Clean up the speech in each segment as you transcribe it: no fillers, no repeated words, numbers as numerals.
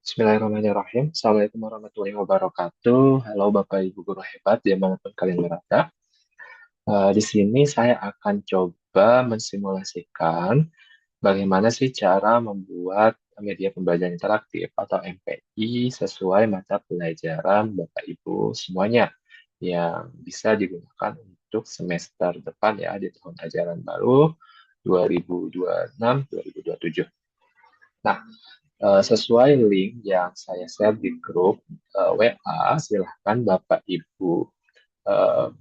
Bismillahirrahmanirrahim. Assalamualaikum warahmatullahi wabarakatuh. Halo Bapak Ibu guru hebat dimanapun kalian berada. Di sini saya akan coba mensimulasikan bagaimana sih cara membuat media pembelajaran interaktif atau MPI sesuai mata pelajaran Bapak Ibu semuanya yang bisa digunakan untuk semester depan ya di tahun ajaran baru 2026-2027. Nah, sesuai link yang saya share di grup WA, silahkan Bapak Ibu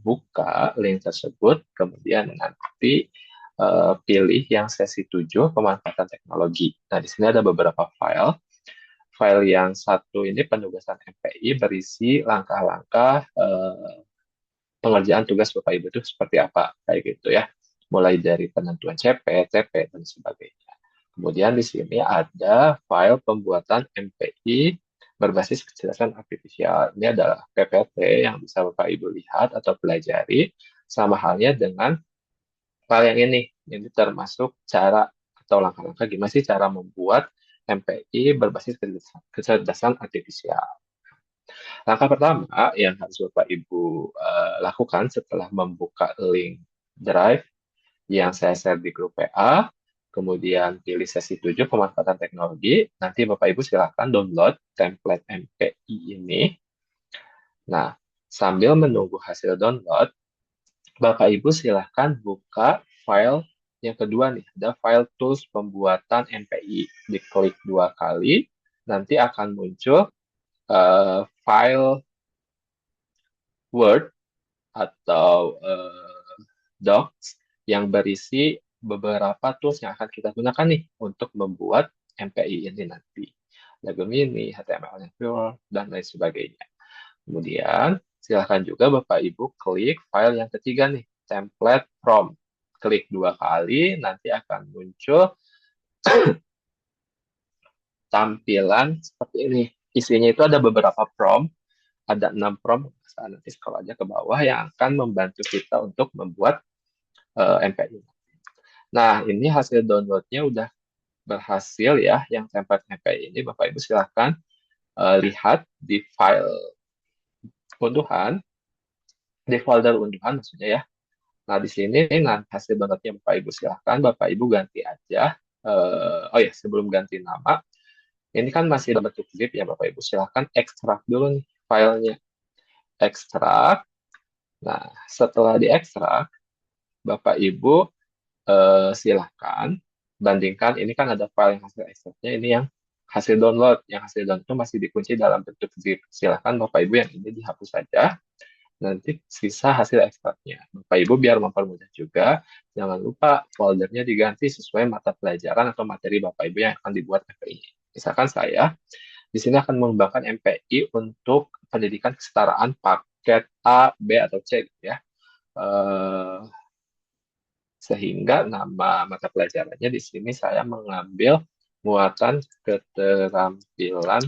buka link tersebut, kemudian nanti pilih yang sesi 7 pemanfaatan teknologi. Nah, di sini ada beberapa file. File yang satu ini penugasan MPI berisi langkah-langkah pengerjaan tugas Bapak Ibu itu seperti apa, kayak gitu ya. Mulai dari penentuan CP, TP, dan sebagainya. Kemudian di sini ada file pembuatan MPI berbasis kecerdasan artifisial. Ini adalah PPT yang bisa Bapak Ibu lihat atau pelajari, sama halnya dengan file yang ini. Ini termasuk cara atau langkah-langkah gimana sih cara membuat MPI berbasis kecerdasan artifisial. Langkah pertama yang harus Bapak Ibu lakukan setelah membuka link Drive yang saya share di grup PA, kemudian pilih sesi 7 pemanfaatan teknologi, nanti Bapak Ibu silahkan download template MPI ini. Nah, sambil menunggu hasil download, Bapak Ibu silahkan buka file yang kedua nih, ada file tools pembuatan MPI. Diklik dua kali, nanti akan muncul file Word atau docs yang berisi beberapa tools yang akan kita gunakan nih untuk membuat MPI ini nanti. Logo mini, HTML yang pure, dan lain sebagainya. Kemudian, silahkan juga Bapak Ibu klik file yang ketiga nih, template from. Klik dua kali, nanti akan muncul tampilan seperti ini. Isinya itu ada beberapa prompt, ada 6 prompt, nanti scroll aja ke bawah yang akan membantu kita untuk membuat MPI. Nah, ini hasil downloadnya udah berhasil ya, yang template MPI ini. Bapak Ibu silahkan lihat di file unduhan, di folder unduhan maksudnya ya. Nah, di sini nah, hasil downloadnya Bapak Ibu silahkan, Bapak Ibu ganti aja. Oh ya, sebelum ganti nama, ini kan masih dalam bentuk zip ya Bapak Ibu. Silahkan ekstrak dulu nih filenya. Ekstrak. Nah, setelah diekstrak, Bapak Ibu silahkan bandingkan. Ini kan ada file yang hasil ekstraknya, ini yang hasil download. Yang hasil download itu masih dikunci dalam bentuk zip. Silahkan Bapak Ibu yang ini dihapus saja. Nanti sisa hasil ekstraknya. Bapak Ibu biar mempermudah juga, jangan lupa foldernya diganti sesuai mata pelajaran atau materi Bapak Ibu yang akan dibuat MPI. Misalkan saya di sini akan mengembangkan MPI untuk pendidikan kesetaraan paket A, B, atau C gitu ya. Sehingga nama mata pelajarannya di sini saya mengambil muatan keterampilan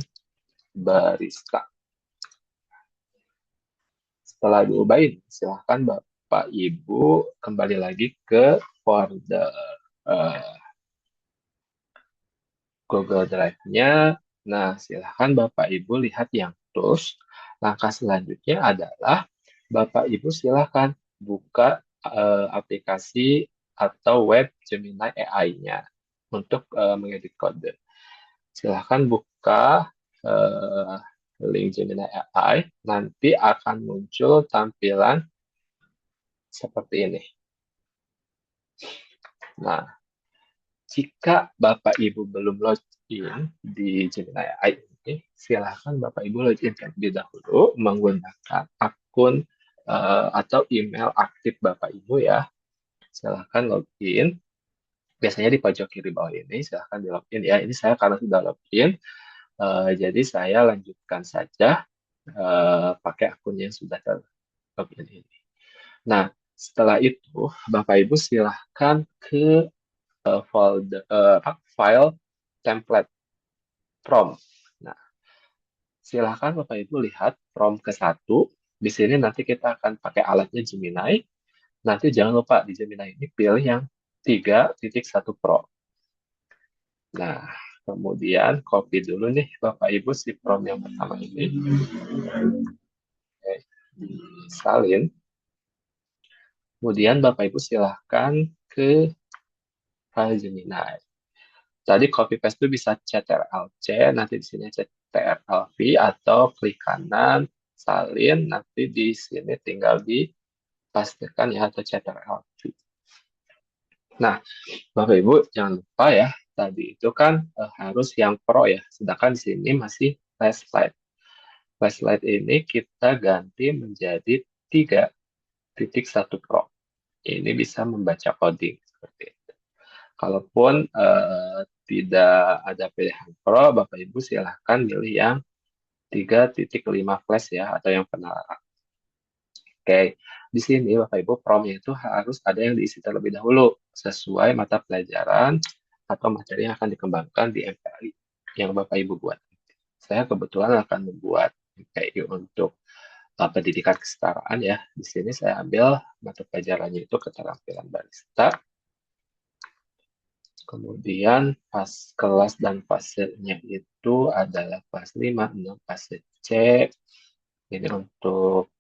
barista. Setelah diubahin, silahkan Bapak Ibu kembali lagi ke folder Google Drive-nya. Nah, silahkan Bapak Ibu lihat yang tools. Langkah selanjutnya adalah Bapak Ibu silahkan buka aplikasi atau web Gemini AI-nya untuk mengedit kode. Silahkan buka link Gemini AI, nanti akan muncul tampilan seperti ini. Nah, jika Bapak Ibu belum login di Gemini AI ini, silahkan Bapak Ibu login terlebih dahulu menggunakan akun atau email aktif Bapak Ibu ya. Silahkan login. Biasanya di pojok kiri bawah ini, silahkan di login ya. Ini saya karena sudah login, jadi saya lanjutkan saja pakai akun yang sudah terlogin ini. Nah, setelah itu Bapak Ibu silahkan ke folder file template prompt. Nah, silahkan Bapak Ibu lihat prompt ke satu. Di sini nanti kita akan pakai alatnya Gemini. Nanti jangan lupa di Gemini ini pilih yang 3.1 Pro. Nah, Kemudian copy dulu nih Bapak Ibu si from yang pertama ini. Oke, disalin. Kemudian Bapak Ibu silahkan ke file Gemini. Tadi copy paste itu bisa Ctrl+C, nanti di sini Ctrl+V atau klik kanan, salin, nanti di sini tinggal dipastekan ya atau Ctrl+V. Nah, Bapak Ibu jangan lupa ya, tadi itu kan harus yang Pro ya, sedangkan di sini masih flashlight. Flashlight ini kita ganti menjadi 3.1 Pro. Ini bisa membaca coding seperti itu. Kalaupun tidak ada pilihan Pro, Bapak Ibu silahkan pilih yang 3.5 flash ya, atau yang penerangan. Oke, di sini Bapak Ibu promnya itu harus ada yang diisi terlebih dahulu sesuai mata pelajaran atau materi yang akan dikembangkan di MPI yang Bapak Ibu buat. Saya kebetulan akan membuat MPI untuk pendidikan kesetaraan ya. Di sini saya ambil mata pelajarannya itu keterampilan barista. Kemudian pas kelas dan fasenya itu adalah kelas 5, 6, fase C. Ini untuk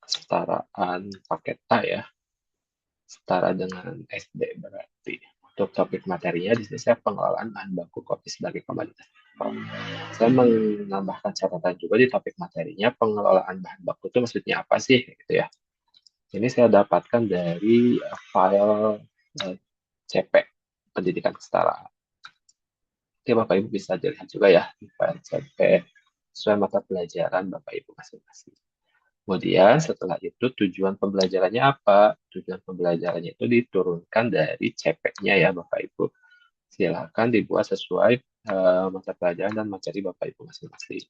kesetaraan paket A ya. Setara dengan SD berarti. Untuk topik materinya di sini saya pengelolaan bahan baku kopi sebagai komoditas. Saya menambahkan catatan juga di topik materinya pengelolaan bahan baku itu maksudnya apa sih gitu ya. Ini saya dapatkan dari file CP pendidikan kesetaraan. Oke, Bapak Ibu bisa dilihat juga ya di file CP sesuai mata pelajaran Bapak Ibu masing-masing. Kemudian setelah itu tujuan pembelajarannya apa? Tujuan pembelajarannya itu diturunkan dari CP-nya ya Bapak Ibu. Silakan dibuat sesuai mata pelajaran dan materi Bapak Ibu masing-masing.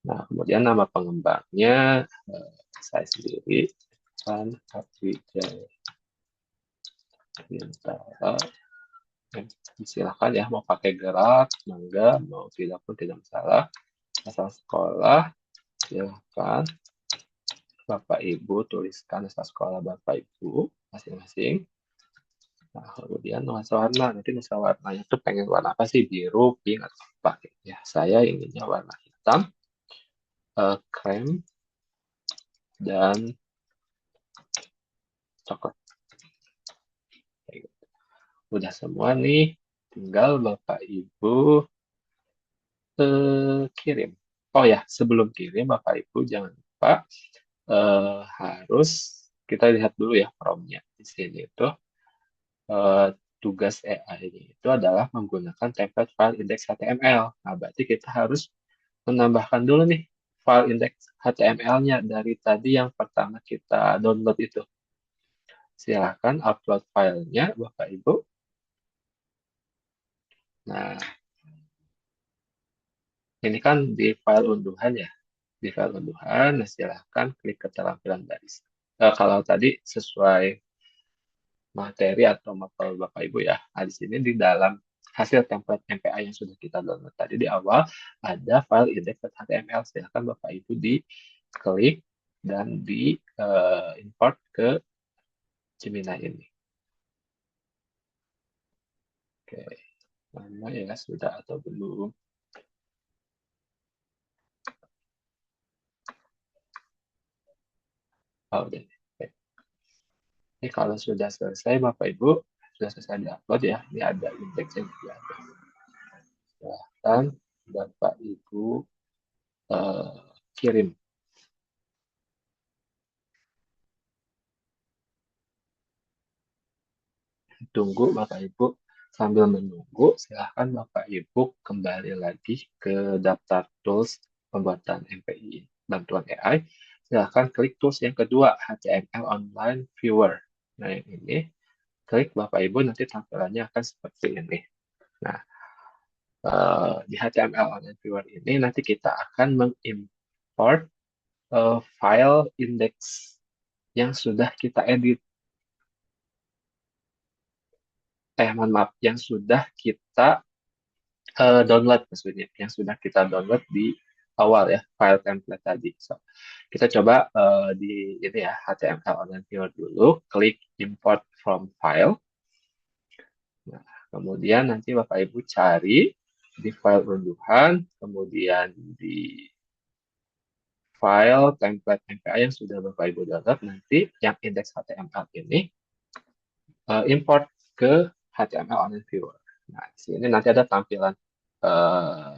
Nah, kemudian nama pengembangnya saya sendiri kan Abwijaya Bintara. Silakan ya mau pakai gerak, mangga, mau tidak pun tidak masalah. Asal sekolah, silakan Bapak Ibu tuliskan asal sekolah Bapak Ibu masing-masing. Nah, kemudian nuansa warna, nanti nuansa warnanya tuh pengen warna apa sih? Biru, pink, atau apa? Ya, saya inginnya warna hitam, krem, dan coklat. Udah semua nih, tinggal Bapak Ibu kirim. Oh ya, sebelum kirim Bapak Ibu jangan lupa harus kita lihat dulu ya promnya di sini itu tugas AI-nya itu adalah menggunakan template file index HTML. Nah, berarti kita harus menambahkan dulu nih file index HTML-nya dari tadi yang pertama kita download itu. Silahkan upload filenya, Bapak Ibu. Nah, ini kan di file unduhan ya. Di file unduhan, nah silahkan klik keterampilan barista. Kalau tadi sesuai materi atau mapel Bapak Ibu ya. Nah, di sini di dalam hasil template MPA yang sudah kita download tadi di awal ada file index.html. Silahkan Bapak Ibu diklik dan di import ke Gemini ini. Oke, mana ya sudah atau belum? Oh, udah. Oke. Ini kalau sudah selesai Bapak Ibu sudah selesai diupload ya. Ini ada indeksnya juga ada. Silahkan Bapak Ibu kirim. Tunggu Bapak Ibu. Sambil menunggu, silahkan Bapak Ibu kembali lagi ke daftar tools pembuatan MPI bantuan AI. Silahkan klik tools yang kedua, HTML Online Viewer. Nah, yang ini, klik Bapak Ibu, nanti tampilannya akan seperti ini. Nah, di HTML Online Viewer ini nanti kita akan mengimport file index yang sudah kita edit. Mohon maaf, yang sudah kita download maksudnya, yang sudah kita download di awal ya, file template tadi. So, kita coba di ini ya, HTML Online Viewer dulu, klik import from file. Nah, kemudian nanti Bapak Ibu cari di file unduhan, kemudian di file template MPA yang sudah Bapak Ibu download, nanti yang index HTML ini import ke HTML Online Viewer. Nah, di sini nanti ada tampilan uh,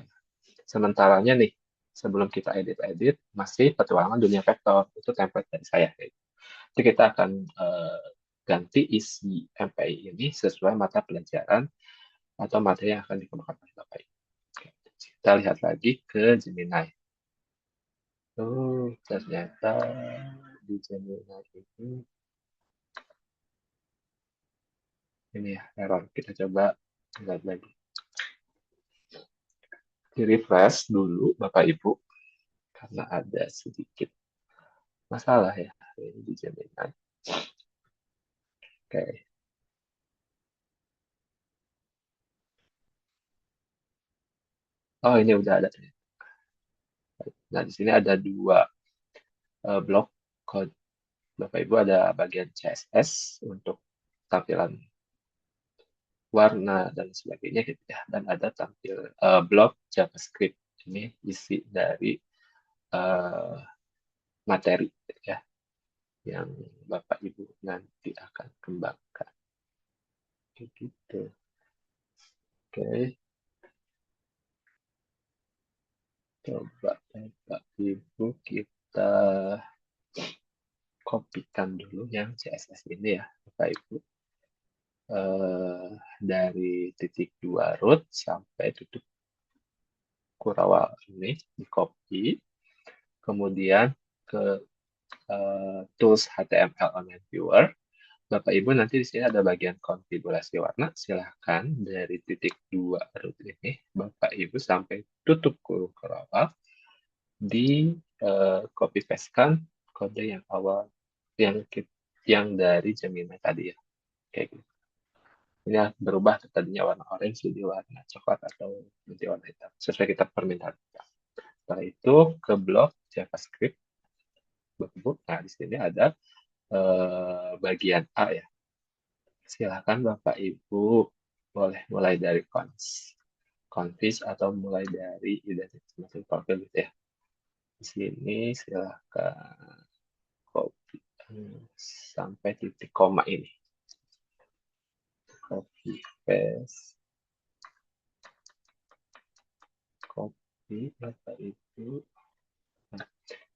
sementaranya nih. Sebelum kita edit-edit, masih petualangan dunia vektor. Itu template dari saya. Jadi kita akan ganti isi MPI ini sesuai mata pelajaran atau materi yang akan dikemukakan oleh Bapak Ibu. Kita lihat lagi ke Gemini. Ternyata di Gemini ini ya, error. Kita coba lihat lagi. Di refresh dulu Bapak Ibu karena ada sedikit masalah ya ini di Gemini. Oke. Oh, ini udah ada. Nah, di sini ada dua blok code. Bapak Ibu ada bagian CSS untuk tampilan warna dan sebagainya gitu ya. Dan ada tampil blok JavaScript. Ini isi dari uh, materi gitu ya yang Bapak Ibu nanti akan kembangkan. Gitu. Oke. Coba Bapak Ibu kita kopikan dulu yang CSS ini ya Bapak Ibu. Dari titik 2 root sampai titik kurawal ini di copy. Kemudian ke tools HTML Online Viewer. Bapak Ibu nanti di sini ada bagian konfigurasi warna. Silahkan dari titik 2 root ini Bapak Ibu sampai tutup kurung kurawal di copy paste-kan kode yang awal yang dari Gemini tadi ya. Kayak gitu. Ini berubah tadinya warna orange jadi warna coklat atau nanti warna hitam sesuai kita permintaan. Setelah itu ke blok JavaScript. Nah, di sini ada bagian A ya. Silakan Bapak Ibu boleh mulai dari config atau mulai dari identitas masing profil gitu ya. Di sini silakan copy sampai titik koma ini. Copy paste. Copy Bapak Ibu. Nah,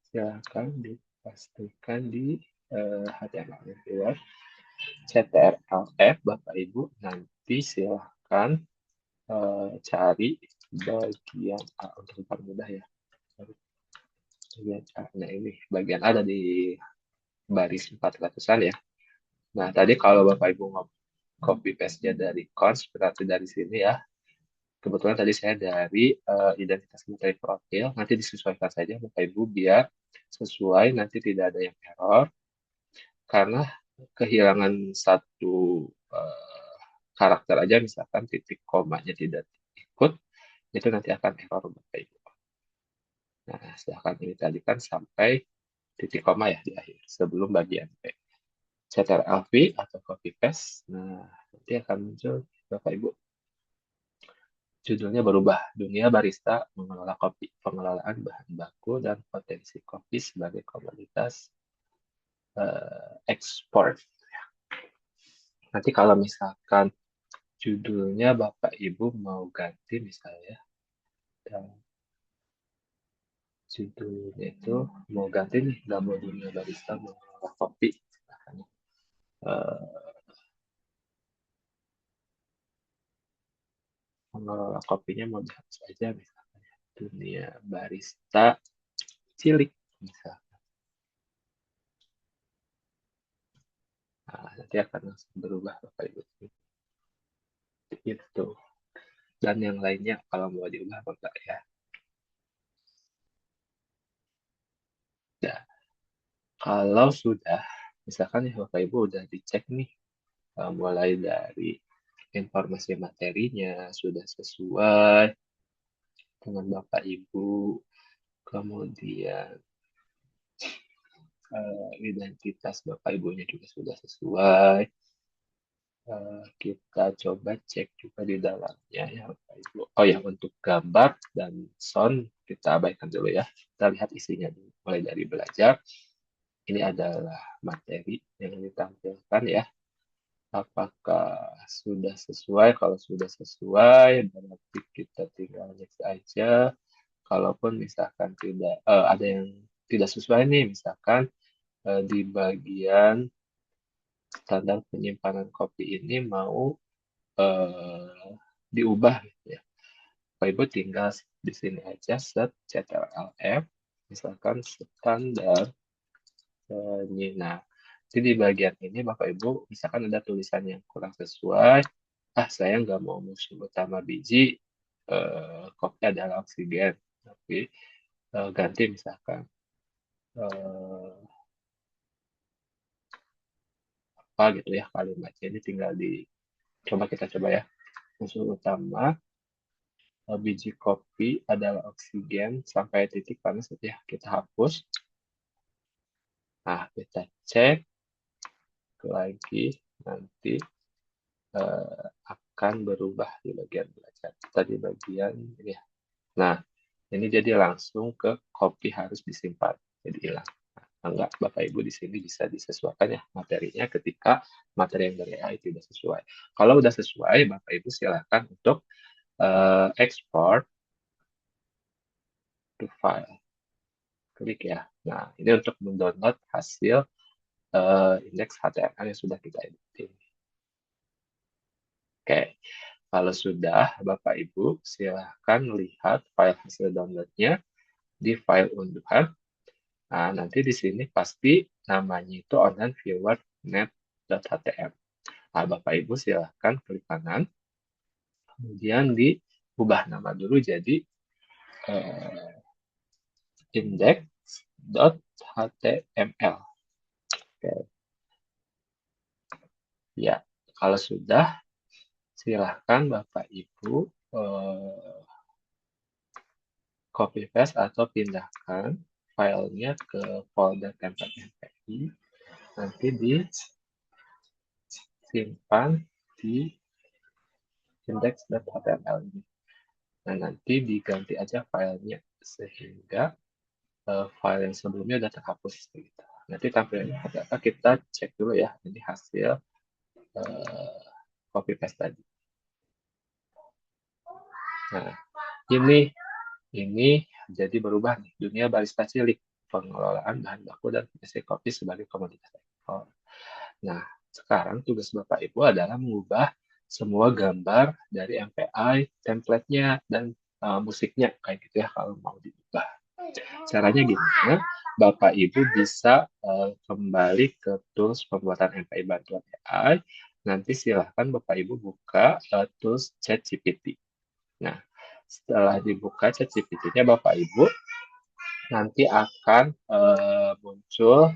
silakan dipastikan di HTML Viewer. CTRL-F Bapak Ibu nanti silahkan cari bagian A untuk mempermudah ya. Bagian A. Nah ini bagian A ada di baris 400-an ya. Nah tadi kalau Bapak Ibu copy paste-nya dari cons berarti dari sini ya. Kebetulan tadi saya dari identitas materi profil. Nanti disesuaikan saja Bapak Ibu biar sesuai nanti tidak ada yang error. Karena kehilangan satu karakter aja misalkan titik komanya tidak ikut itu nanti akan error Bapak Ibu. Nah, silahkan ini tadi kan sampai titik koma ya di akhir sebelum bagian P. Ctrl V atau copy paste. Nah, nanti akan muncul Bapak Ibu. Judulnya berubah. Dunia Barista Mengelola Kopi. Pengelolaan bahan baku dan potensi kopi sebagai komoditas ekspor. Nanti kalau misalkan judulnya Bapak Ibu mau ganti misalnya dan judulnya itu mau ganti nih nggak mau dunia barista mau kopi misalkan. Mengelola kopinya mau dihapus aja misalnya dunia barista cilik misalnya. Nah, nanti akan langsung berubah Bapak Ibu itu dan yang lainnya kalau mau diubah apa enggak ya. Nah, kalau sudah misalkan ya Bapak Ibu udah dicek nih mulai dari informasi materinya sudah sesuai dengan Bapak Ibu, kemudian identitas Bapak Ibunya juga sudah sesuai. Kita coba cek juga di dalamnya ya Ibu. Oh ya, untuk gambar dan sound kita abaikan dulu ya. Kita lihat isinya dulu. Mulai dari belajar, ini adalah materi yang ditampilkan ya. Apakah sudah sesuai? Kalau sudah sesuai, berarti kita tinggal next aja. Kalaupun misalkan tidak ada yang tidak sesuai nih, misalkan di bagian standar penyimpanan kopi ini mau eh, diubah gitu ya. Bapak Ibu tinggal di sini aja set CTRL-F, misalkan standar nah, jadi di bagian ini Bapak Ibu, misalkan ada tulisan yang kurang sesuai, saya nggak mau musuh utama biji, kopi adalah oksigen, tapi ganti misalkan eh, apa gitu ya kalimatnya ini tinggal kita coba ya. Musuh utama biji kopi adalah oksigen sampai titik panas ya kita hapus. Nah, kita cek lagi nanti akan berubah di bagian belajar. Kita di bagian ini ya. Nah, ini jadi langsung ke kopi harus disimpan. Jadi hilang. Nah, enggak, Bapak Ibu di sini bisa disesuaikan ya materinya ketika materi yang dari AI tidak sesuai. Kalau udah sesuai, Bapak Ibu silakan untuk export to file. Klik ya. Nah, ini untuk mendownload hasil indeks HTML yang sudah kita editing. Oke, kalau sudah, Bapak Ibu silahkan lihat file hasil downloadnya di file unduhan. Nah, nanti di sini pasti namanya itu online viewer net.htm. Nah, Bapak Ibu silahkan klik kanan, kemudian diubah nama dulu jadi eh, index.html. Oke, ya. Kalau sudah, silahkan Bapak Ibu copy paste atau pindahkan filenya ke folder template MPI. Nanti disimpan di index.html ini. Nah, nanti diganti aja filenya sehingga file yang sebelumnya sudah terhapus. Gitu. Nanti tampilannya ada apa? Kita cek dulu ya. Ini hasil copy paste tadi. Nah, ini jadi berubah nih. Dunia barista cilik, pengelolaan bahan baku dan produksi kopi sebagai komoditas ekspor. Nah, sekarang tugas Bapak Ibu adalah mengubah semua gambar dari MPI, template-nya, dan musiknya. Kayak gitu ya kalau mau diubah. Caranya gimana? Bapak Ibu bisa kembali ke tools pembuatan MPI bantuan AI. Nanti silahkan Bapak Ibu buka tools ChatGPT. Nah, setelah dibuka ChatGPT-nya Bapak Ibu, nanti akan muncul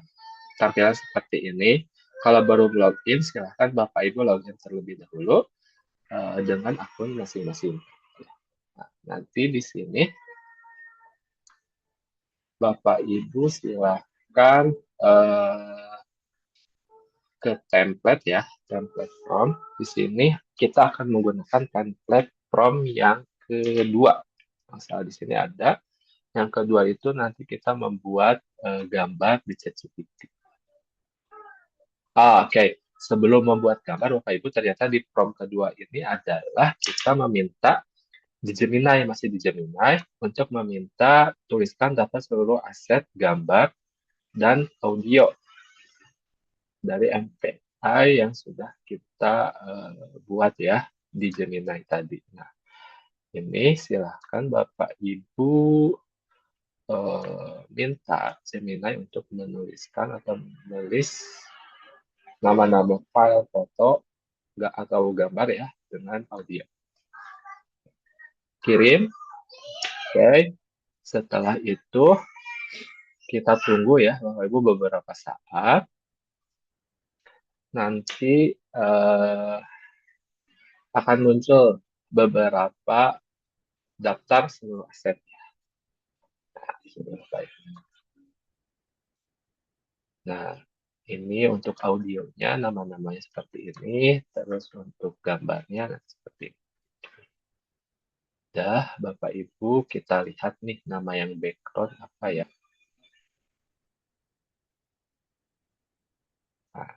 tampilan seperti ini. Kalau baru login, silahkan Bapak Ibu login terlebih dahulu dengan akun masing-masing. Nah, nanti di sini Bapak Ibu silahkan ke template ya, template prompt. Di sini kita akan menggunakan template prompt yang kedua. Masalah di sini ada. Yang kedua itu nanti kita membuat gambar di ChatGPT. Oke. Sebelum membuat gambar, Bapak Ibu ternyata di prompt kedua ini adalah kita meminta di Gemini, masih di Gemini, untuk meminta tuliskan data seluruh aset gambar dan audio dari MPI yang sudah kita buat ya di Gemini tadi. Nah, ini silahkan Bapak Ibu minta Gemini untuk menuliskan atau menulis nama-nama file foto atau gambar ya dengan audio. Kirim. Oke. Setelah itu kita tunggu ya Bapak Ibu beberapa saat. Nanti akan muncul beberapa daftar seluruh aset. Nah, ini untuk audionya nama-namanya seperti ini, terus untuk gambarnya seperti ini. Dah, Bapak Ibu, kita lihat nih nama yang background apa ya. Nah,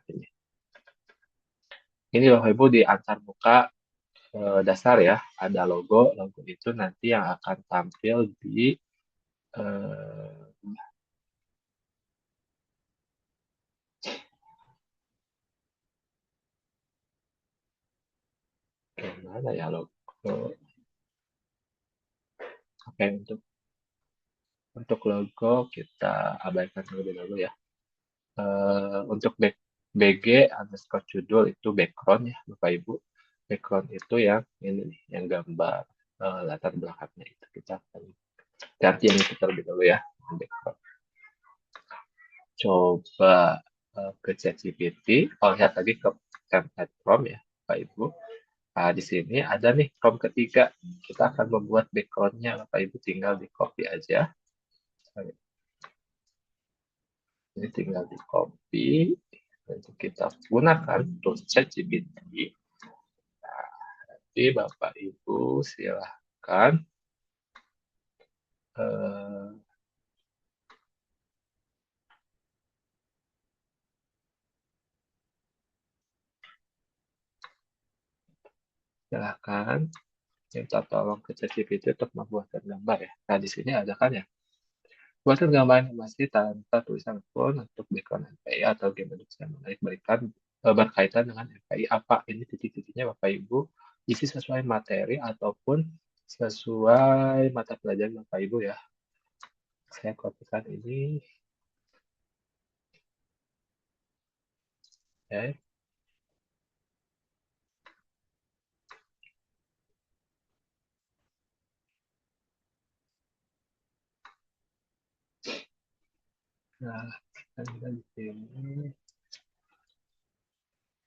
ini Bapak Ibu di antarmuka dasar ya, ada logo. Logo itu nanti yang akan tampil di eh, mana ya logo? Oke, untuk logo kita abaikan terlebih dahulu ya. Untuk BG underscore judul itu background ya, Bapak Ibu. Background itu yang ini nih, yang gambar latar belakangnya itu kita akan ganti yang itu terlebih dahulu ya. Background. Coba ke ChatGPT, kalau lihat lagi ke template prompt ya, Bapak Ibu. Nah, di sini ada nih prompt ketiga. Kita akan membuat backgroundnya, Bapak Ibu tinggal di copy aja. Ini tinggal di copy. Untuk kita gunakan tools ChatGPT. Jadi Bapak Ibu silahkan eh, silahkan minta tolong ke ChatGPT untuk membuatkan gambar ya. Nah di sini ada kan ya. Buatkan gambar animasi tanpa tulisan pun untuk background MPI atau game edukasi yang menarik berkaitan dengan MPI apa ini titik-titiknya Bapak Ibu isi sesuai materi ataupun sesuai mata pelajaran Bapak Ibu ya. Saya kopikan ini ya. Nah, kita di sini.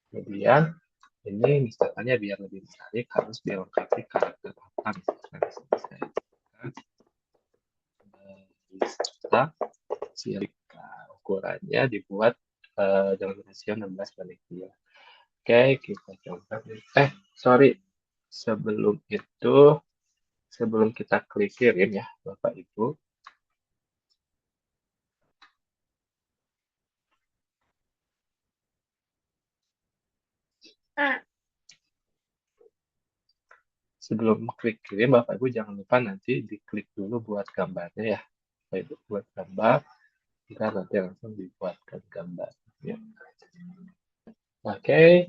Kemudian ini misalkannya biar lebih menarik harus dilengkapi karakter apa misalkan saya bisa cilik ukurannya dibuat dengan rasio 16:3. Oke, kita coba. Sorry. Sebelum itu, sebelum kita klik kirim ya, Bapak Ibu, sebelum klik kirim, Bapak Ibu jangan lupa nanti diklik dulu buat gambarnya ya. Bapak Ibu buat gambar, kita nanti langsung dibuatkan gambar. Ya. Oke,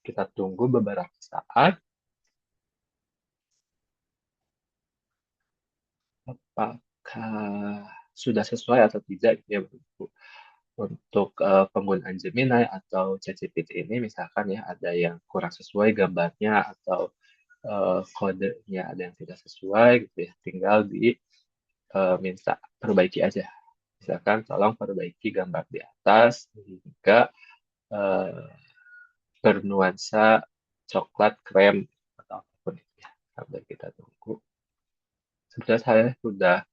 kita tunggu beberapa saat. Apakah sudah sesuai atau tidak ya Bu? Untuk penggunaan Gemini atau ChatGPT ini misalkan ya ada yang kurang sesuai gambarnya atau kodenya ada yang tidak sesuai gitu ya, tinggal di minta perbaiki aja. Misalkan tolong perbaiki gambar di atas hingga eh, bernuansa coklat krem atau apapun itu ya. Sambil kita tunggu. Sebenarnya saya sudah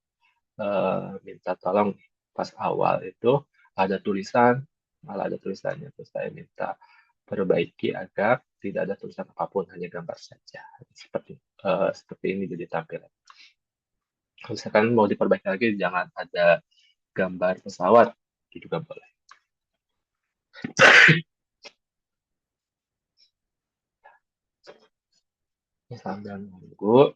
minta tolong pas awal itu ada tulisan, malah ada tulisannya, terus saya minta perbaiki agar tidak ada tulisan apapun, hanya gambar saja. Seperti ini jadi tampilan. Kalau misalkan mau diperbaiki lagi, jangan ada gambar pesawat, itu juga boleh. Sambil nunggu,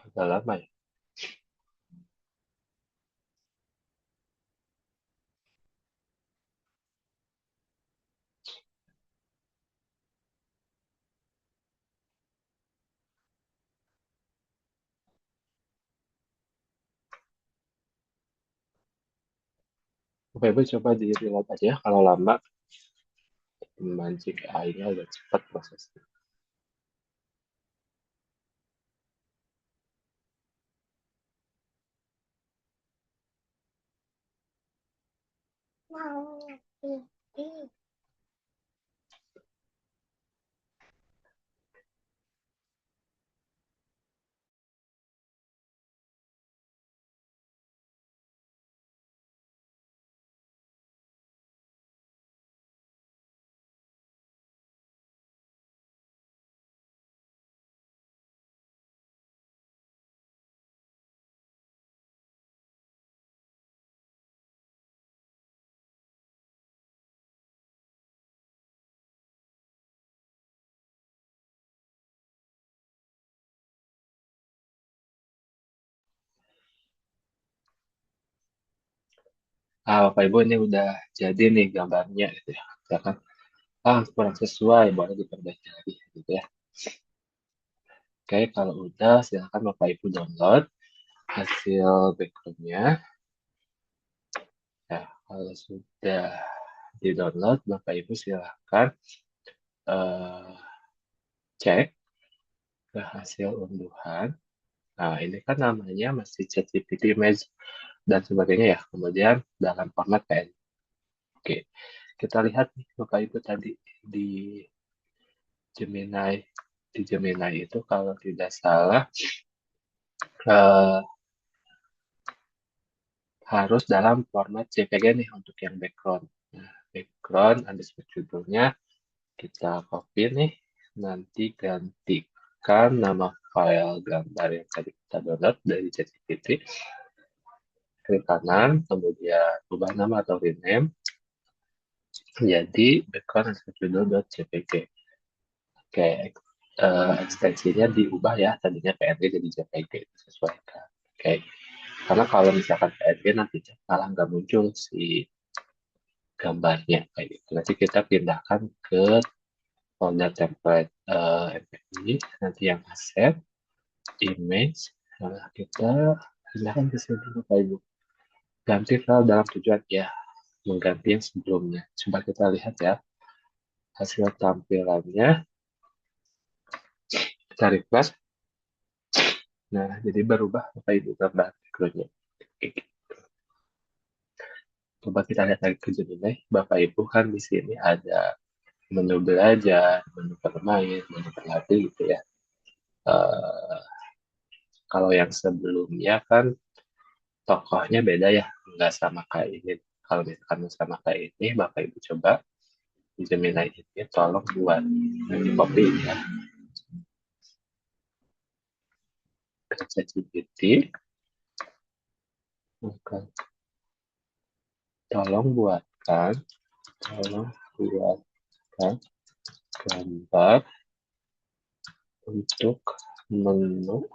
agak lama ya. Bapak Ibu coba di reload aja ya, kalau lama. memancing AI-nya udah cepat prosesnya. Bapak Ibu ini udah jadi nih gambarnya gitu ya. Misalkan, kurang sesuai, boleh diperbaiki lagi gitu ya. Oke, kalau udah silakan Bapak Ibu download hasil backgroundnya. Ya, kalau sudah di-download, Bapak Ibu silakan eh, cek ke hasil unduhan. Nah, ini kan namanya masih ChatGPT Image dan sebagainya ya. Kemudian dalam format PNG. Oke, kita lihat nih Bapak Ibu tadi di Gemini. Di Gemini itu kalau tidak salah eh, harus dalam format JPG nih untuk yang background. Nah, background underscore judulnya kita copy nih, nanti gantikan nama file gambar yang tadi kita download dari ChatGPT, klik kanan, kemudian ubah nama atau rename jadi background underscore judul.jpg. Oke, ekstensinya diubah ya, tadinya PNG jadi JPG, sesuaikan. Oke, karena kalau misalkan PNG nanti malah nggak muncul si gambarnya kayak gitu. Nanti kita pindahkan ke folder template MPI, nanti yang aset, image, nah kita pindahkan ke sini Bapak Ibu. Ganti file dalam tujuan ya mengganti yang sebelumnya. Coba kita lihat ya hasil tampilannya. Kita refresh. Nah, jadi berubah Bapak Ibu gambar backgroundnya. Coba kita lihat lagi ke Gemini. Bapak Ibu kan di sini ada menu belajar, menu bermain, menu berlatih gitu ya. Eh, Kalau yang sebelumnya kan tokohnya beda ya, nggak sama kayak ini. Kalau misalkan sama kayak ini, Bapak Ibu coba di Gemini ini tolong buat nanti copy ya ke ChatGPT. Bukan. Tolong buatkan, tolong buatkan gambar untuk menu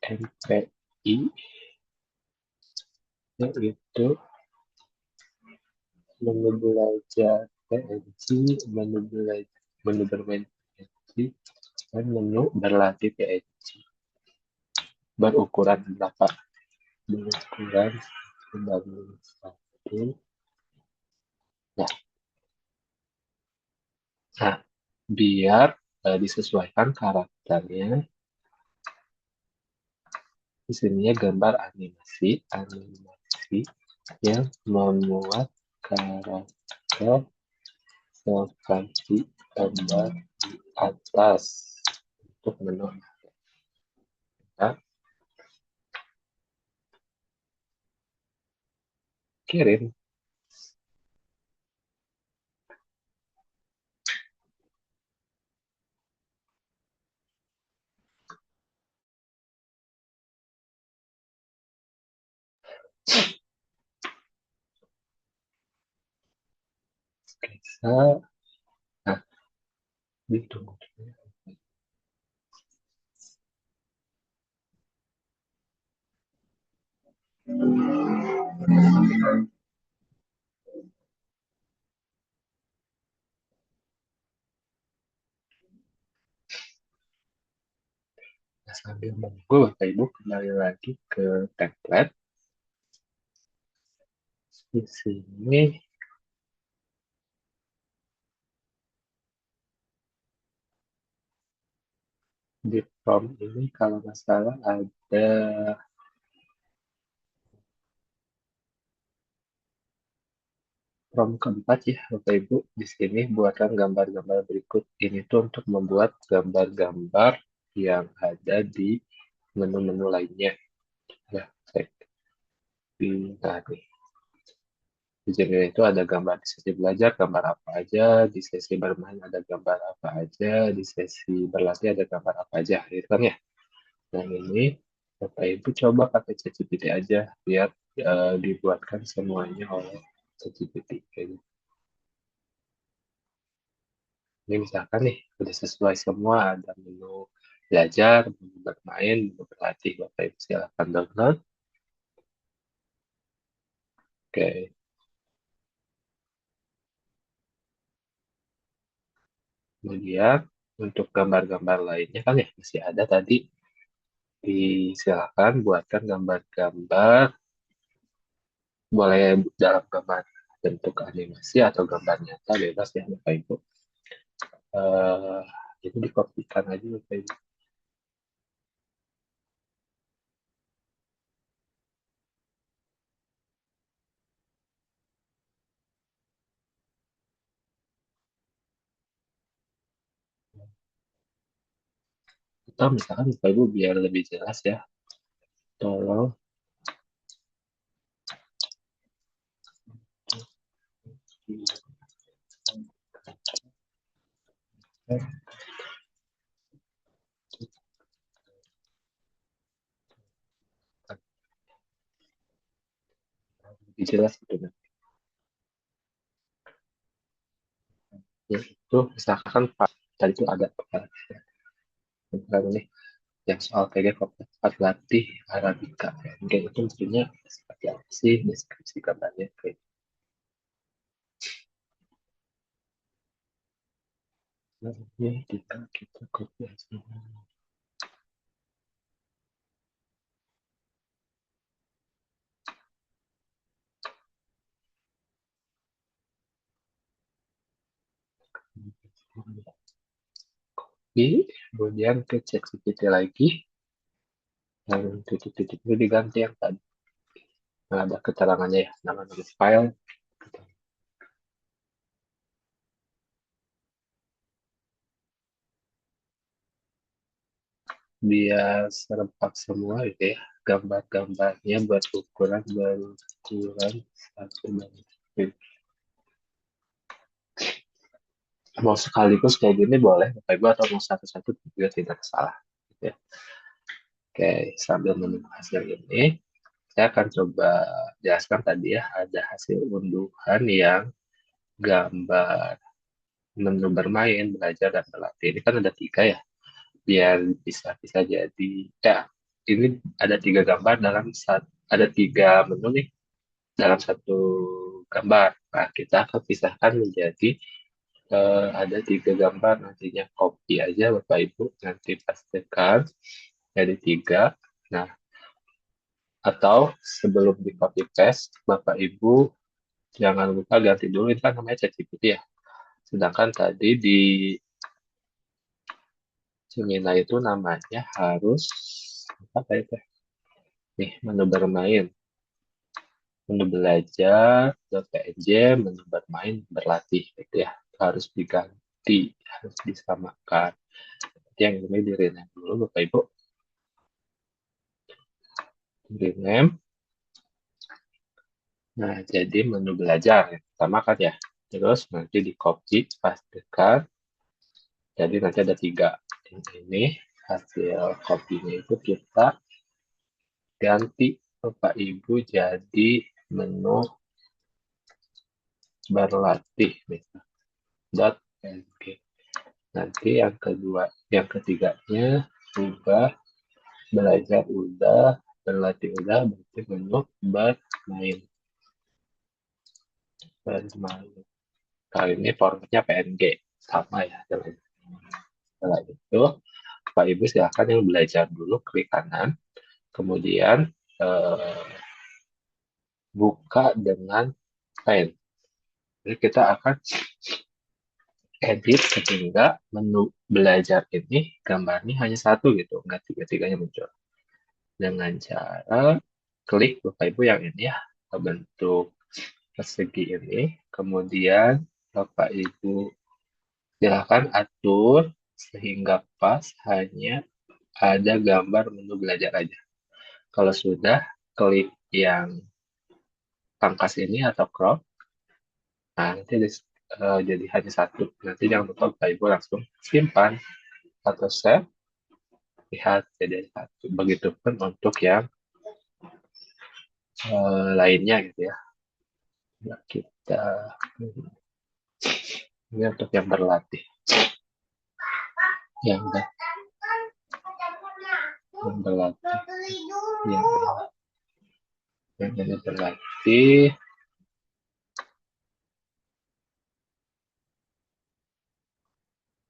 MPI yaitu menu belajar PNG, menu bermain PNG, dan menu berlatih PNG. Berukuran berapa? Berukuran 91. Nah, nah biar disesuaikan karakternya, di sininya gambar animasi yang memuat karakter seperti gambar di atas untuk menu. Nah, kirim. Bisa. Nah, ditunggu. Nah, sambil menunggu Bapak Ibu kembali lagi ke template. Di sini di prompt ini kalau nggak salah ada prompt keempat ya, Bapak Ibu. Di sini buatkan gambar-gambar berikut. Ini tuh untuk membuat gambar-gambar yang ada di menu-menu lainnya. Ya, saya nah, nih. Di sini itu ada gambar di sesi belajar, gambar apa aja, di sesi bermain ada gambar apa aja, di sesi berlatih ada gambar apa aja, gitu kan ya. Nah ini Bapak Ibu coba pakai ChatGPT aja biar dibuatkan semuanya oleh ChatGPT. Kayak gitu. Ini misalkan nih udah sesuai semua, ada menu belajar, menu bermain, menu berlatih. Bapak Ibu silakan download. Oke, kemudian untuk gambar-gambar lainnya kan ya masih ada tadi. Silakan buatkan gambar-gambar, boleh dalam gambar bentuk animasi atau gambar nyata bebas ya Bapak Ibu. Eh, itu dikopikan aja Bapak Ibu. Atau misalkan Bapak Ibu biar lebih jelas ya, tolong lebih jelas gitu. Nah, ya, itu misalkan Pak tadi itu ada misalkan ini yang soal PG Koperasi latih Arabica. Mungkin itu mestinya seperti apa sih deskripsi gambarnya kayak ya, kita copy aja. Kemudian ke ChatGPT lagi, yang titik-titik itu diganti yang tadi. Nah, ada keterangannya ya, nama nulis file, biar serempak semua gitu ya. Gambar-gambarnya buat ukuran berukuran satu banding. Mau sekaligus kayak gini boleh, Bapak Ibu, atau mau satu-satu juga tidak salah. Gitu ya. Oke, sambil menunggu hasil ini, saya akan coba jelaskan tadi ya, ada hasil unduhan yang gambar menu bermain, belajar, dan berlatih. Ini kan ada tiga ya, biar bisa jadi, ya, ini ada tiga gambar dalam satu, ada tiga menu nih dalam satu gambar. Nah, kita akan pisahkan menjadi ada tiga gambar, nantinya copy aja Bapak Ibu, nanti pastikan jadi tiga. Nah, atau sebelum di copy paste, Bapak Ibu jangan lupa ganti dulu, ini kan namanya ChatGPT ya. Sedangkan tadi di Gemini itu namanya harus apa itu? Nih, menu bermain, menu belajar, .png, menu bermain, berlatih, gitu ya. Harus diganti, harus disamakan. Yang ini di rename dulu, Bapak Ibu. Rename. Nah, jadi menu belajar yang pertama kan ya. Terus nanti di copy, pastikan. Jadi nanti ada tiga. Yang ini hasil copy-nya itu kita ganti Bapak Ibu jadi menu berlatih. Misalnya. .png. Nanti yang kedua, yang ketiganya ubah belajar udah, berlatih udah, berarti menu bermain. Bermain. Kali ini formatnya PNG, sama ya. Setelah itu, Pak Ibu silakan yang belajar dulu, klik kanan, kemudian eh, buka dengan Paint. Jadi kita akan edit sehingga menu belajar ini gambarnya hanya satu gitu, nggak tiga-tiganya muncul. Dengan cara klik Bapak Ibu yang ini ya, bentuk persegi ini, kemudian Bapak Ibu silakan atur sehingga pas hanya ada gambar menu belajar aja. Kalau sudah, klik yang pangkas ini atau crop, nah nanti jadi hanya satu. Nanti jangan lupa Bapak Ibu langsung simpan atau save, lihat jadi satu. Begitupun untuk yang lainnya gitu ya. Nah, kita ini untuk yang berlatih, yang, yang berlatih, yang, yang ini berlatih.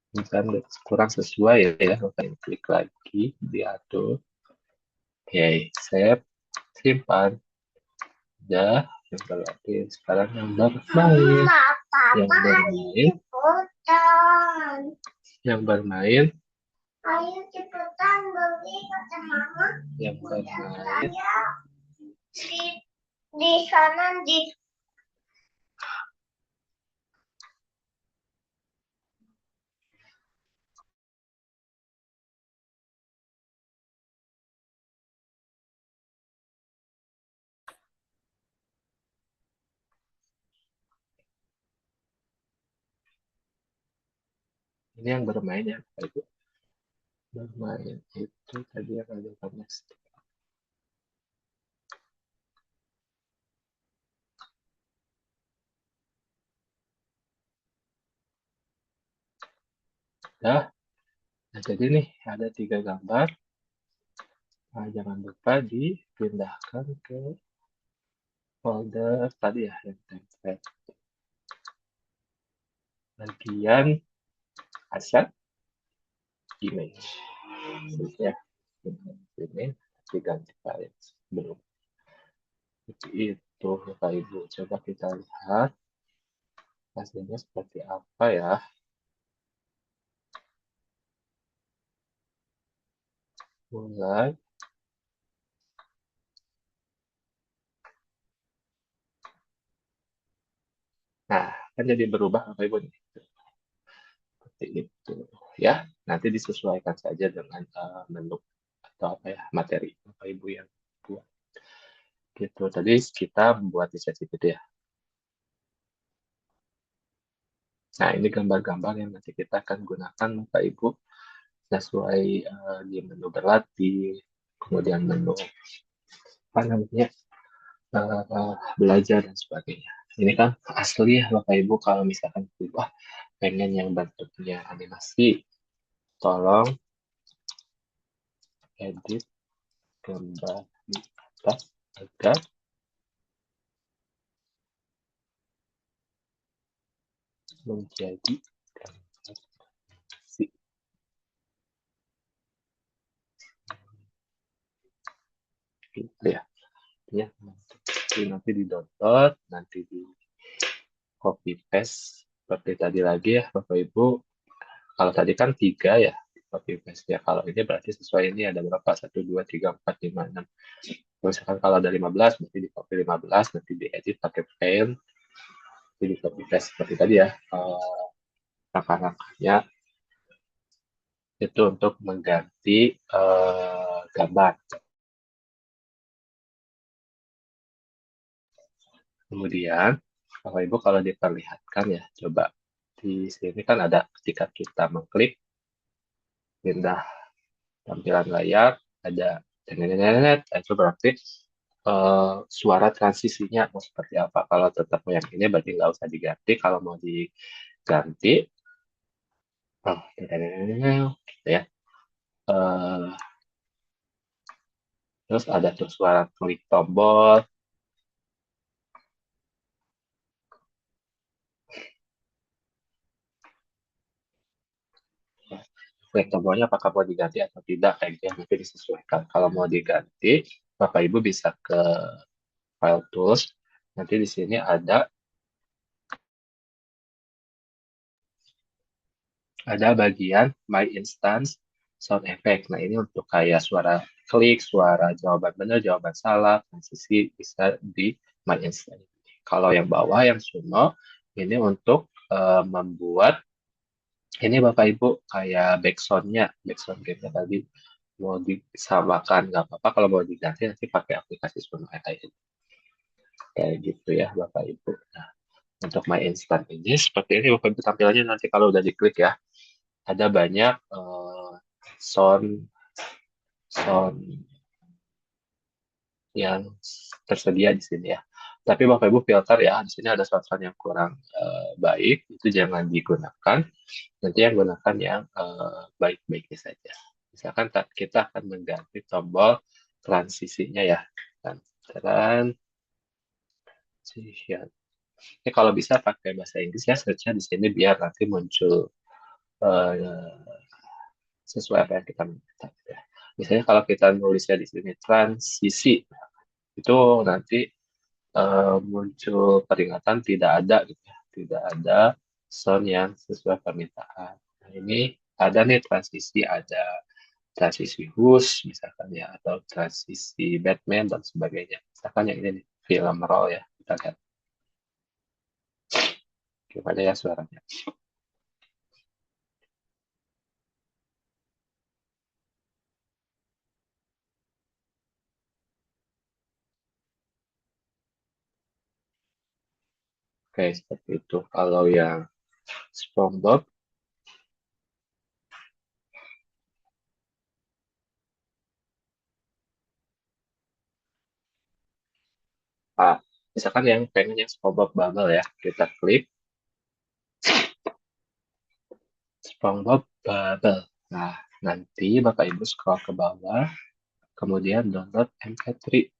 Misalnya kurang sesuai ya, maka klik lagi, diatur, oke, save, simpan, udah, yang berlatih. Sekarang yang bermain, yang bermain, yang bermain, ayo cepetan beli kata mama. Yang bermain di sana di ini yang bermain ya, itu bermain itu tadi yang ada domestik. Nah, nah, jadi nih ada 3 gambar. Nah, jangan lupa dipindahkan ke folder tadi ya, yang template. Bagian aset image. Ya, ini diganti file belum. Seperti itu, Bapak Ibu. Coba kita lihat hasilnya seperti apa ya. Mulai. Nah, kan jadi berubah Bapak Ibu nih. Seperti itu. Ya, nanti disesuaikan saja dengan menu atau apa ya, materi Bapak Ibu yang buat. Gitu. Tadi kita membuat di sesi itu ya. Nah, ini gambar-gambar yang nanti kita akan gunakan Bapak Ibu sesuai di menu berlatih, kemudian menu apa namanya belajar dan sebagainya. Ini kan asli ya Bapak Ibu, kalau misalkan wah pengen yang bentuknya animasi, tolong edit gambar di atas agar menjadi gambar animasi. Gitu ya. Ya, nanti di download, nanti di copy paste seperti tadi lagi ya Bapak Ibu. Kalau tadi kan 3 ya copy paste ya. Kalau ini berarti sesuai ini ada berapa? 1, 2, 3, 4, 5, 6. Misalkan kalau ada 15, berarti di copy 15, nanti diedit pakai Paint, jadi copy paste seperti tadi ya. Langkah-langkahnya itu untuk mengganti gambar. Kemudian, Bapak Ibu kalau diperlihatkan ya, coba di sini kan ada ketika kita mengklik pindah tampilan layar, ada nenet, itu berarti suara transisinya mau seperti apa. Kalau tetap yang ini berarti nggak usah diganti. Kalau mau diganti, oh, gitu ya. Terus ada tuh suara klik tombol. Klik tombolnya apakah mau diganti atau tidak, kayak gitu ya, mungkin disesuaikan. Kalau mau diganti, Bapak Ibu bisa ke File Tools. Nanti di sini ada bagian My Instance Sound Effect. Nah, ini untuk kayak suara klik, suara jawaban benar, jawaban salah, transisi bisa di My Instance. Kalau yang bawah, yang Suno, ini untuk membuat ini Bapak Ibu kayak backsound game tadi mau disamakan nggak apa-apa kalau mau diganti nanti pakai aplikasi Suno kayak gitu ya Bapak Ibu. Nah, untuk My Instant ini seperti ini Bapak Ibu tampilannya nanti kalau udah diklik ya ada banyak sound sound yang tersedia di sini ya. Tapi Bapak Ibu filter ya, di sini ada sound yang kurang baik, itu jangan digunakan. Nanti yang gunakan yang baik-baiknya saja. Misalkan kita akan mengganti tombol transisinya ya. Transition. Ini kalau bisa pakai bahasa Inggris ya, search-nya di sini biar nanti muncul eh, sesuai apa yang kita minta. Ya. Misalnya kalau kita nulisnya di sini transisi, itu nanti muncul peringatan tidak ada gitu ya. Tidak ada sound yang sesuai permintaan. Nah, ini ada nih transisi, ada transisi Hus misalkan ya, atau transisi Batman dan sebagainya. Misalkan yang ini nih, film roll ya, kita lihat gimana ya suaranya. Oke, seperti itu. Kalau yang SpongeBob, misalkan yang pengen yang SpongeBob Bubble ya, kita klik SpongeBob Bubble. Nah, nanti Bapak Ibu scroll ke bawah, kemudian download MP3.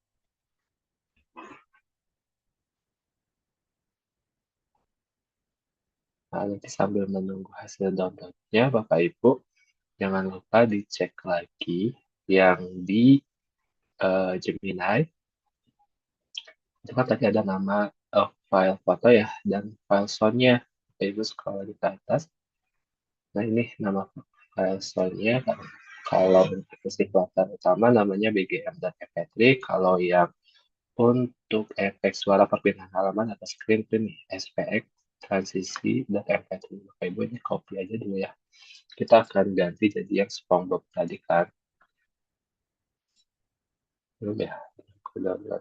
Nah, nanti sambil menunggu hasil downloadnya, Bapak Ibu, jangan lupa dicek lagi yang di Gemini. Itu kan tadi ada nama file foto ya, dan file soundnya. Bapak Ibu scroll lagi ke atas. Nah, ini nama file soundnya. Kalau untuk isi filter utama namanya BGM.mp3. Kalau yang untuk efek suara perpindahan halaman atau screen print nih, SPX transisi.mp3. Bapak Ibu ini copy aja dulu ya. Kita akan ganti jadi yang SpongeBob tadi kan. Belum ya? Udah, udah.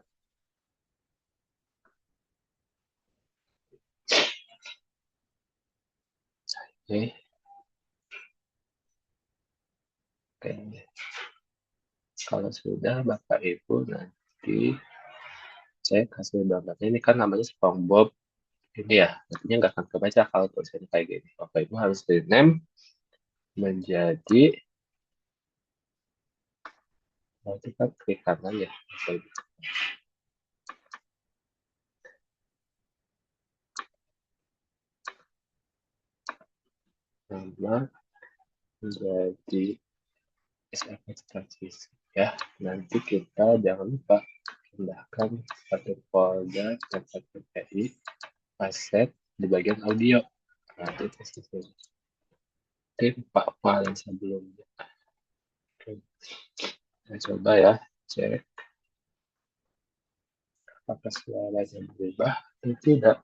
Oke, oke. Kalau sudah Bapak Ibu nanti cek hasil gambarnya. Ini kan namanya SpongeBob ini ya. Nantinya nggak akan kebaca kalau tulisannya kayak gini. Bapak Ibu harus rename menjadi nanti kan klik kanan ya. Bapak Ibu. Nama menjadi SFX transisi ya. Nanti kita jangan lupa pindahkan satu folder dan satu PI aset di bagian audio. Nanti tes Pak file yang sebelumnya. Oke, saya coba ya, cek apakah suaranya berubah atau tidak.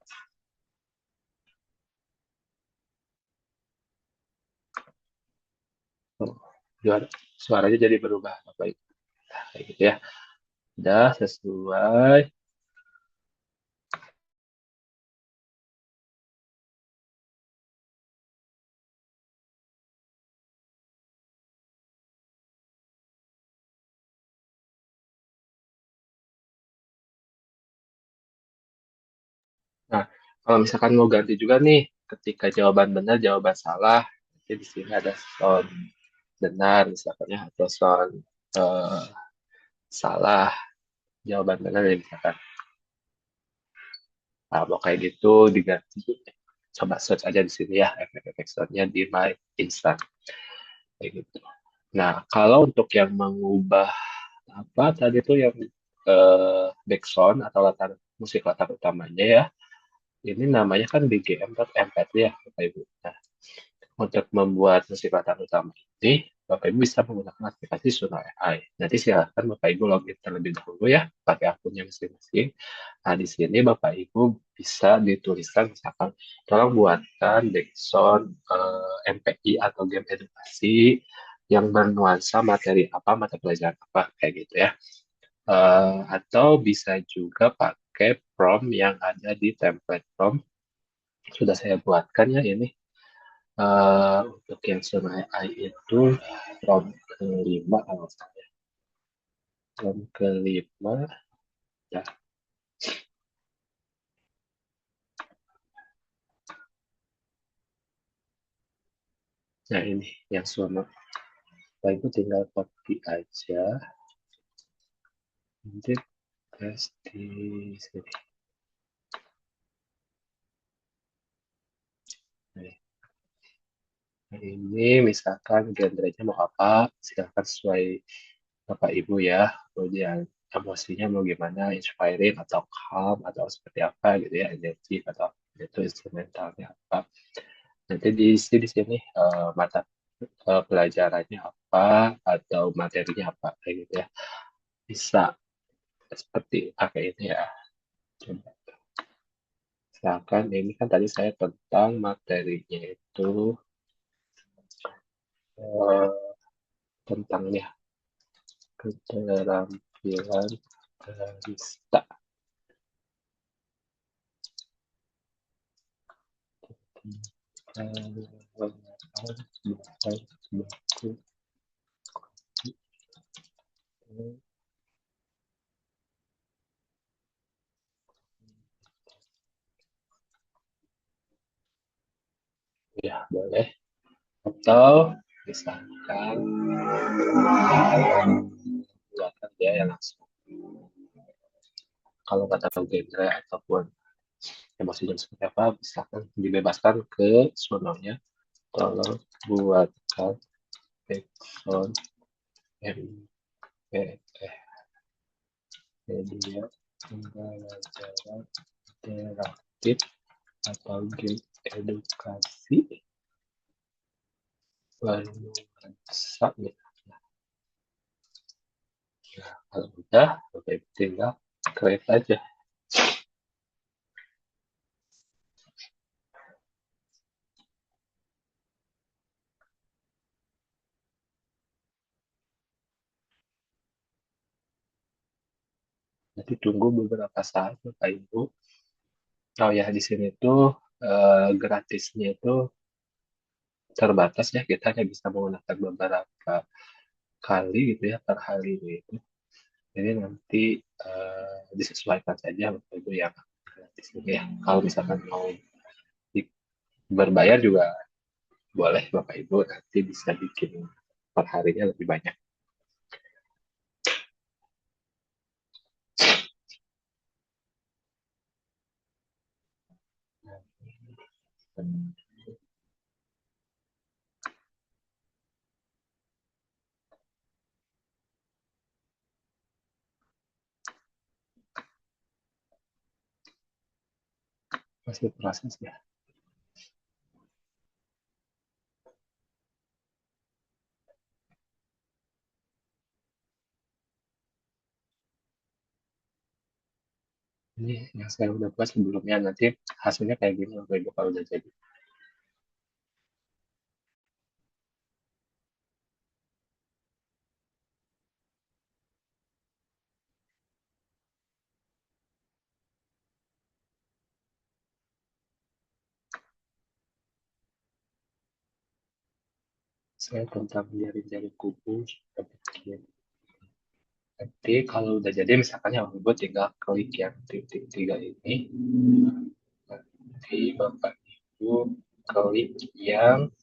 Oh, suaranya jadi berubah, baik. Kayak gitu ya. Udah sesuai. Nah, kalau misalkan mau ganti juga nih, ketika jawaban benar, jawaban salah, nanti di sini ada sound benar misalkan ya, atau sound eh, salah, jawaban benar ya misalkan. Nah, mau kayak gitu diganti. Coba search aja di sini ya, efek-efek soundnya di My Instant. Kayak gitu. Nah, kalau untuk yang mengubah apa tadi tuh yang background atau musik latar utamanya ya. Ini namanya kan BGM.mp3 ya, Bapak Ibu. Nah, untuk membuat musik latar utama ini, Bapak Ibu bisa menggunakan aplikasi Suno AI. Nanti silakan Bapak Ibu login terlebih dahulu ya, pakai akunnya masing-masing. Nah, di sini Bapak Ibu bisa dituliskan misalkan, tolong buatkan background MPI atau game edukasi yang bernuansa materi apa, mata pelajaran apa, kayak gitu ya. Atau bisa juga pakai prompt yang ada di template prompt. Sudah saya buatkan ya ini. Untuk yang Sungai AI itu prompt kelima kalau saya. Prompt kelima, ya. Nah ini yang Sungai. Nah, itu tinggal copy aja. Nanti paste di sini. Nah, ini misalkan genrenya mau apa, silakan sesuai Bapak Ibu ya. Kemudian emosinya mau gimana, inspiring atau calm atau seperti apa gitu ya, energi atau itu instrumentalnya apa. Nanti diisi di sini mata pelajarannya apa atau materinya apa kayak gitu ya. Bisa seperti pakai ini ya. Coba. Misalkan ini kan tadi saya tentang materinya itu eh, tentang ya keterampilan barista. Ya, boleh. Atau misalkan buatan dia yang langsung. Kalau nggak tahu genre ataupun emosinya seperti apa, misalkan dibebaskan ke sononya. Tolong buatkan background media pembelajaran interaktif atau game edukasi bernuansa ya. Nah, kalau udah, Bapak Ibu tinggal create aja. Nanti tunggu beberapa saat Bapak Ibu. Oh ya, di sini tuh gratisnya itu terbatas ya. Kita hanya bisa menggunakan beberapa kali gitu ya per hari itu. Jadi nanti disesuaikan saja Bapak Ibu yang gratis ini ya. Kalau misalkan mau berbayar juga boleh Bapak Ibu nanti bisa bikin per harinya lebih banyak. Masih proses ya. Ini yang saya udah buat sebelumnya, nanti hasilnya kayak gini Bapak Ibu kalau udah jadi. Saya tentang jari-jari kubu sudah bikin. Nanti kalau udah jadi misalkan ya Bapak Ibu tinggal klik yang titik tiga ini. Nanti Bapak Ibu klik yang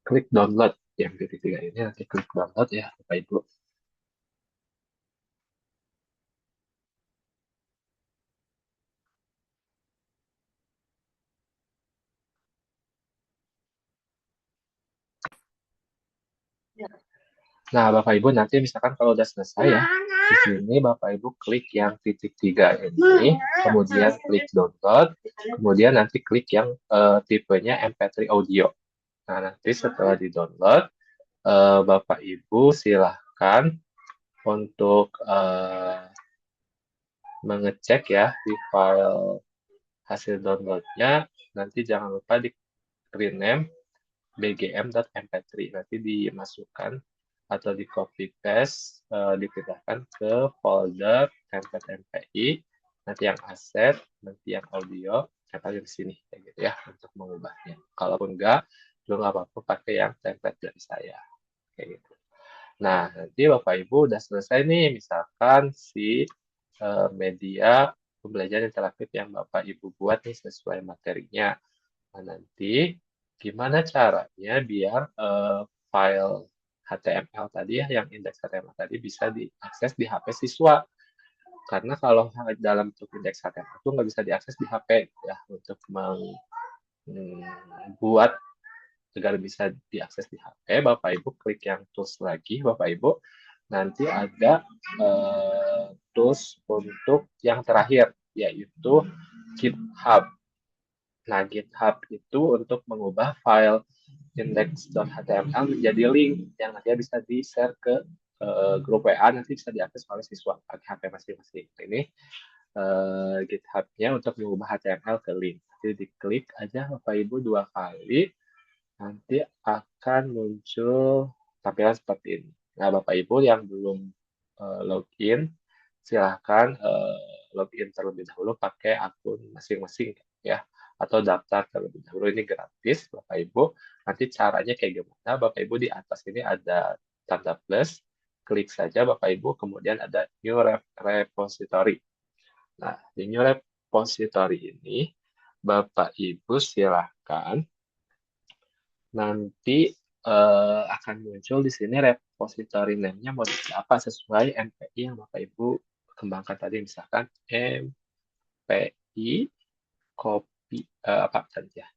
klik download yang titik tiga ini, nanti klik download ya Bapak Ibu. Nah, Bapak Ibu nanti misalkan kalau udah selesai ya, di sini Bapak Ibu klik yang titik tiga ini, kemudian klik download, kemudian nanti klik yang tipenya MP3 audio. Nah, nanti setelah di-download, Bapak Ibu silahkan untuk mengecek ya di file hasil downloadnya. Nanti jangan lupa di rename bgm.mp3. Nanti dimasukkan atau di copy paste, dipindahkan ke folder template.mpi. Nanti yang aset, nanti yang audio, tempelin di sini kayak gitu ya untuk mengubahnya. Kalaupun enggak, juga nggak apa-apa pakai yang template dari saya kayak gitu. Nah, nanti Bapak Ibu udah selesai nih, misalkan si media pembelajaran interaktif yang Bapak Ibu buat nih sesuai materinya. Nah, nanti gimana caranya biar file HTML tadi ya, yang indeks HTML tadi bisa diakses di HP siswa. Karena kalau dalam bentuk indeks HTML itu nggak bisa diakses di HP ya, untuk membuat agar bisa diakses di HP, Bapak Ibu klik yang tools lagi, Bapak Ibu. Nanti ada tools untuk yang terakhir, yaitu GitHub. Nah, GitHub itu untuk mengubah file index.html menjadi link yang nantinya bisa di-share ke grup WA, nanti bisa diakses oleh siswa pakai HP masing-masing. Ini GitHub-nya untuk mengubah HTML ke link. Jadi diklik aja Bapak Ibu 2 kali, nanti akan muncul tampilan seperti ini. Nah, Bapak Ibu yang belum login, silahkan login terlebih dahulu pakai akun masing-masing ya, atau daftar terlebih dahulu. Ini gratis, Bapak Ibu. Nanti caranya kayak gimana? Bapak Ibu di atas ini ada tanda plus, klik saja Bapak Ibu, kemudian ada new repository. Nah, di new repository ini Bapak Ibu silahkan nanti akan muncul di sini repository name-nya mau diisi apa sesuai MPI yang Bapak Ibu kembangkan tadi, misalkan MPI copy apa tadi ya,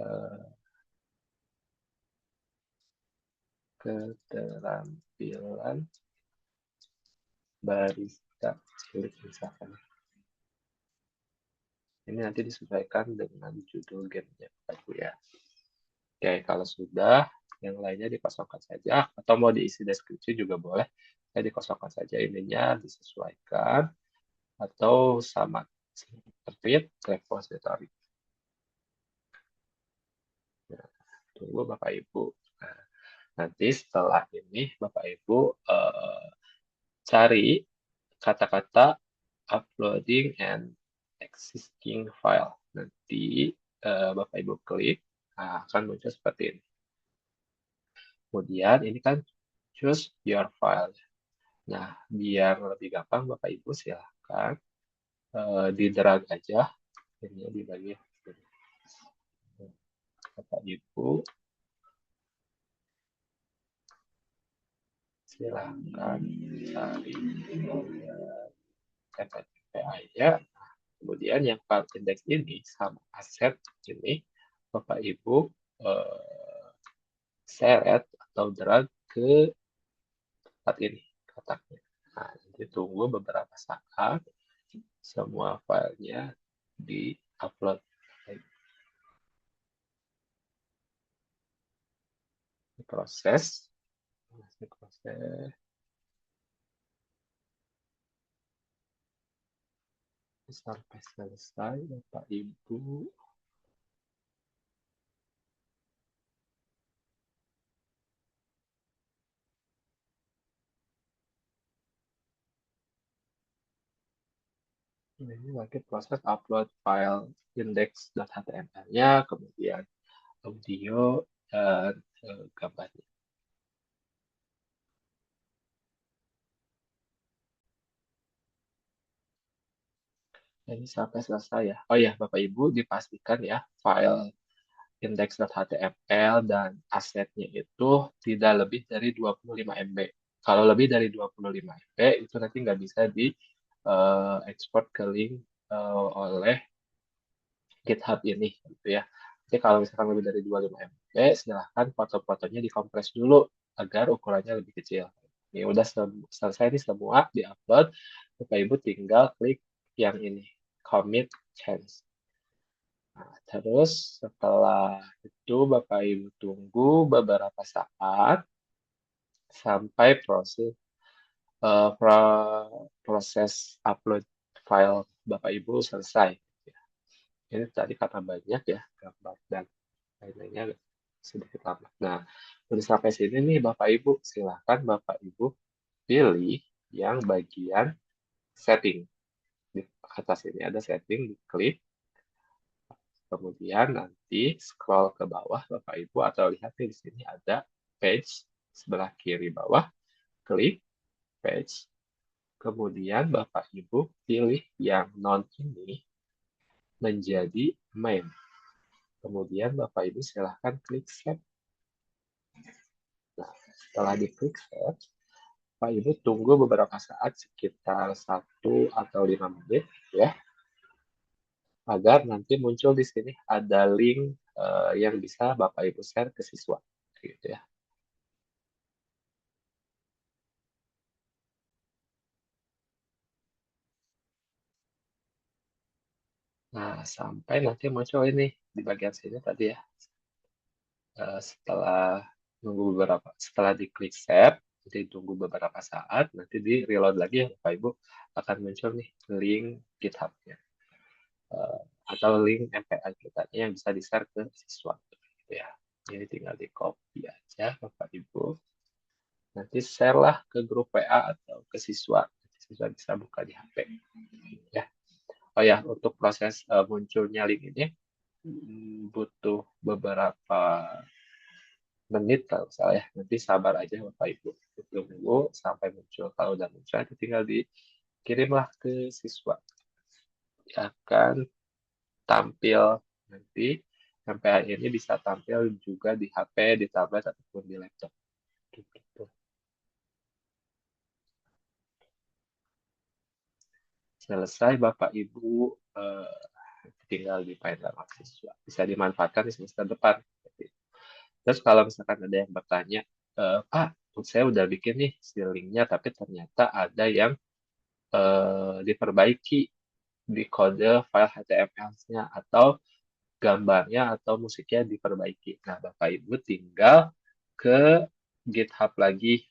eh, keterampilan barista cilik misalkan. Ini nanti disesuaikan dengan judul gamenya Bapak Ibu ya. Oke, kalau sudah, yang lainnya dikosongkan saja, atau mau diisi deskripsi juga boleh. Saya dikosongkan saja ininya, disesuaikan, atau sama seperti repository. Nah, tunggu Bapak Ibu. Nah, nanti setelah ini Bapak Ibu cari kata-kata uploading and existing file. Nanti Bapak Ibu klik, nah, akan muncul seperti ini. Kemudian ini kan choose your file. Nah, biar lebih gampang Bapak Ibu silahkan di drag aja ini di bagian ini. Bapak Ibu silahkan cari TP aja. Kemudian yang file index ini sama aset ini Bapak Ibu seret atau drag ke tempat ini kotaknya. Nah, nanti tunggu beberapa saat semua filenya di-upload. Proses, proses sampai selesai, Bapak Ibu. Ini lagi proses upload file index.html-nya, kemudian audio dan gambarnya. Ini sampai selesai ya. Oh ya, Bapak Ibu dipastikan ya file index.html dan asetnya itu tidak lebih dari 25 MB. Kalau lebih dari 25 MB itu nanti nggak bisa di ekspor ke link oleh GitHub ini gitu ya. Jadi kalau misalkan lebih dari 25 MB, silahkan foto-fotonya dikompres dulu agar ukurannya lebih kecil. Ini udah selesai nih semua di-upload. Bapak Ibu tinggal klik yang ini, commit change. Nah, terus setelah itu Bapak Ibu tunggu beberapa saat sampai proses upload file Bapak Ibu selesai. Ini tadi karena banyak ya gambar dan lain-lainnya sedikit lama. Nah, udah sampai sini nih Bapak Ibu, silakan Bapak Ibu pilih yang bagian setting. Di atas ini ada setting, diklik. Kemudian nanti scroll ke bawah Bapak Ibu atau lihat nih di sini ada page sebelah kiri bawah, klik page. Kemudian Bapak Ibu pilih yang non ini menjadi main. Kemudian Bapak Ibu silahkan klik save. Nah, setelah diklik save, Bapak Ibu tunggu beberapa saat sekitar 1 atau 5 menit ya, agar nanti muncul di sini ada link yang bisa Bapak Ibu share ke siswa gitu ya. Nah, sampai nanti muncul ini di bagian sini tadi ya. Setelah setelah diklik save, nanti tunggu beberapa saat, nanti di reload lagi ya Bapak Ibu akan muncul nih link GitHub-nya. Atau link MPA kita yang bisa di-share ke siswa. Gitu ya. Ini tinggal di copy aja Bapak Ibu. Nanti share lah ke grup WA atau ke siswa. Siswa bisa buka di HP. Ya. Oh ya, untuk proses munculnya link ini butuh beberapa menit kalau salah ya. Nanti sabar aja Bapak Ibu. Tunggu sampai muncul. Kalau udah muncul, itu tinggal dikirimlah ke siswa. Akan tampil nanti MPA ini bisa tampil juga di HP, di tablet, ataupun di laptop. Gitu. Selesai Bapak Ibu tinggal di Finder mahasiswa. Bisa dimanfaatkan di semester depan. Terus kalau misalkan ada yang bertanya, Pak, saya udah bikin nih si linknya, tapi ternyata ada yang diperbaiki di kode file HTML-nya atau gambarnya atau musiknya diperbaiki. Nah, Bapak Ibu tinggal ke GitHub lagi.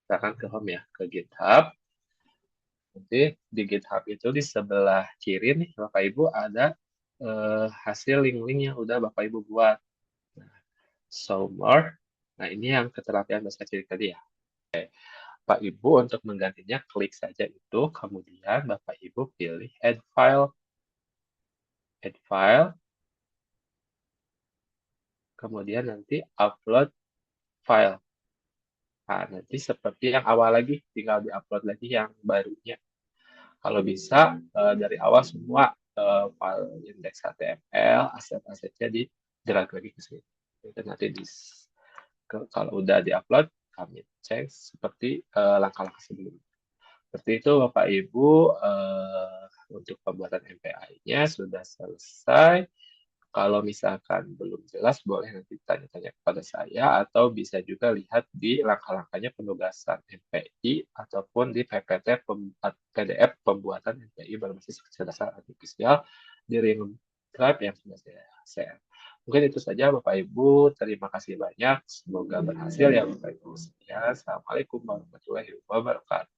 Misalkan ke home ya, ke GitHub. Nanti di GitHub itu di sebelah kiri nih, Bapak Ibu ada hasil link-link yang udah Bapak Ibu buat. Nah, show more. Nah, ini yang keterampilan bahasa Cina tadi ya. Bapak Ibu untuk menggantinya klik saja itu, kemudian Bapak Ibu pilih add file. Add file. Kemudian nanti upload file. Nah, nanti seperti yang awal lagi, tinggal di-upload lagi yang barunya. Kalau bisa, dari awal semua file index HTML, aset-asetnya di-drag lagi ke sini. Itu nanti kalau udah di-upload, kami cek seperti langkah-langkah sebelumnya. Seperti itu, Bapak Ibu, untuk pembuatan MPI-nya sudah selesai. Kalau misalkan belum jelas, boleh nanti tanya-tanya kepada saya, atau bisa juga lihat di langkah-langkahnya penugasan MPI, ataupun di PPT PDF pembuatan MPI berbasis kecerdasan artifisial di Ring Drive yang sudah saya share. Mungkin itu saja Bapak Ibu. Terima kasih banyak. Semoga berhasil ya Bapak Ibu. Assalamualaikum warahmatullahi wabarakatuh.